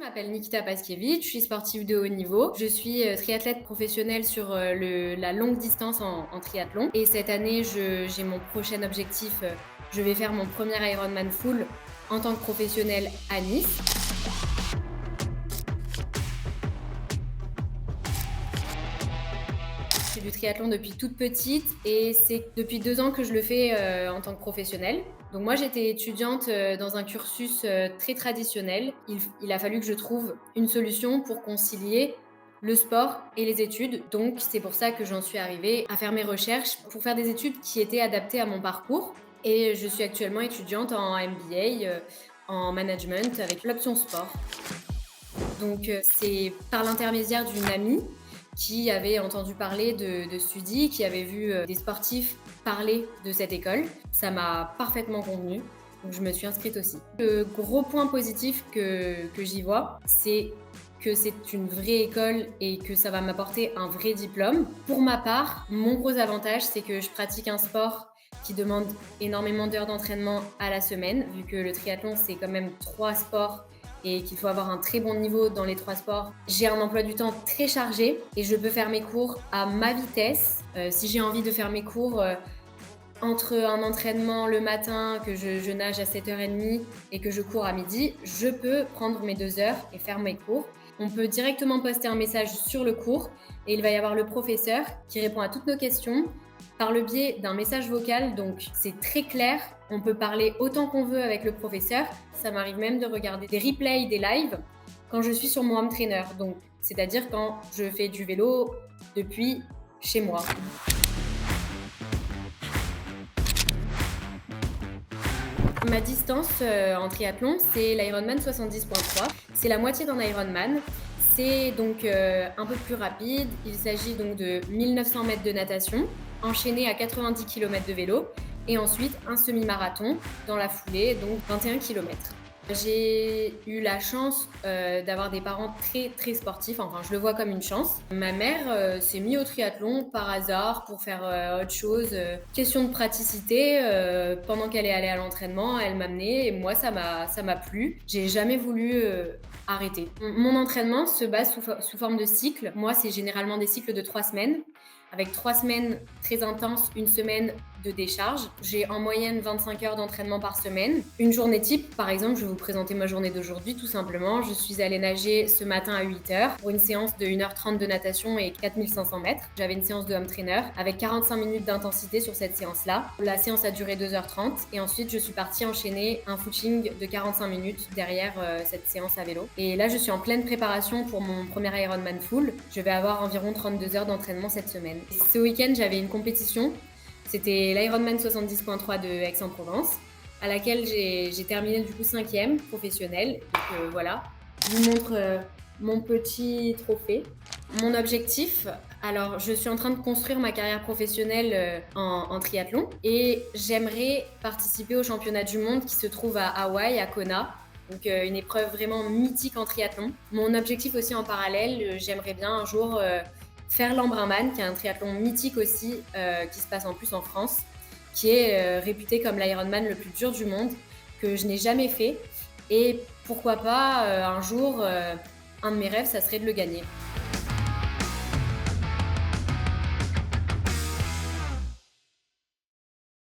m'appelle Nikita Paskiewicz, je suis sportive de haut niveau. Je suis triathlète professionnelle sur la longue distance en triathlon. Et cette année, j'ai mon prochain objectif. Je vais faire mon premier Ironman full en tant que professionnelle à Nice. Je fais du triathlon depuis toute petite et c'est depuis 2 ans que je le fais en tant que professionnelle. Donc moi, j'étais étudiante dans un cursus très traditionnel. Il a fallu que je trouve une solution pour concilier le sport et les études. Donc c'est pour ça que j'en suis arrivée à faire mes recherches pour faire des études qui étaient adaptées à mon parcours. Et je suis actuellement étudiante en MBA, en management avec l'option sport. Donc c'est par l'intermédiaire d'une amie qui avait entendu parler de Studi, qui avait vu des sportifs parler de cette école. Ça m'a parfaitement convenu, donc je me suis inscrite aussi. Le gros point positif que j'y vois, c'est que c'est une vraie école et que ça va m'apporter un vrai diplôme. Pour ma part, mon gros avantage, c'est que je pratique un sport qui demande énormément d'heures d'entraînement à la semaine, vu que le triathlon, c'est quand même 3 sports et qu'il faut avoir un très bon niveau dans les 3 sports. J'ai un emploi du temps très chargé et je peux faire mes cours à ma vitesse. Si j'ai envie de faire mes cours entre un entraînement le matin, que je nage à 7h30 et que je cours à midi, je peux prendre mes 2 heures et faire mes cours. On peut directement poster un message sur le cours et il va y avoir le professeur qui répond à toutes nos questions par le biais d'un message vocal, donc c'est très clair. On peut parler autant qu'on veut avec le professeur. Ça m'arrive même de regarder des replays, des lives quand je suis sur mon home trainer, donc c'est-à-dire quand je fais du vélo depuis chez moi. Ma distance en triathlon, c'est l'Ironman 70.3. C'est la moitié d'un Ironman. C'est donc un peu plus rapide. Il s'agit donc de 1900 mètres de natation, enchaîné à 90 km de vélo, et ensuite un semi-marathon dans la foulée, donc 21 km. J'ai eu la chance d'avoir des parents très très sportifs, enfin je le vois comme une chance. Ma mère s'est mise au triathlon par hasard pour faire autre chose. Question de praticité, pendant qu'elle est allée à l'entraînement, elle m'a amenée et moi ça m'a plu. J'ai jamais voulu arrêter. Mon entraînement se base sous forme de cycles. Moi c'est généralement des cycles de 3 semaines, avec 3 semaines très intenses, une semaine de décharge. J'ai en moyenne 25 heures d'entraînement par semaine. Une journée type, par exemple, je vais vous présenter ma journée d'aujourd'hui tout simplement. Je suis allée nager ce matin à 8h pour une séance de 1h30 de natation et 4500 mètres. J'avais une séance de home trainer avec 45 minutes d'intensité sur cette séance-là. La séance a duré 2h30 et ensuite je suis partie enchaîner un footing de 45 minutes derrière cette séance à vélo. Et là, je suis en pleine préparation pour mon premier Ironman full. Je vais avoir environ 32 heures d'entraînement cette semaine. Ce week-end, j'avais une compétition. C'était l'Ironman 70.3 de Aix-en-Provence, à laquelle j'ai terminé du coup 5e professionnelle. Donc voilà, je vous montre mon petit trophée. Mon objectif, alors je suis en train de construire ma carrière professionnelle en triathlon et j'aimerais participer au championnat du monde qui se trouve à Hawaï, à Kona. Donc une épreuve vraiment mythique en triathlon. Mon objectif aussi en parallèle, j'aimerais bien un jour faire l'Embrunman, qui est un triathlon mythique aussi, qui se passe en plus en France, qui est réputé comme l'Ironman le plus dur du monde, que je n'ai jamais fait. Et pourquoi pas, un jour, un de mes rêves, ça serait de le gagner.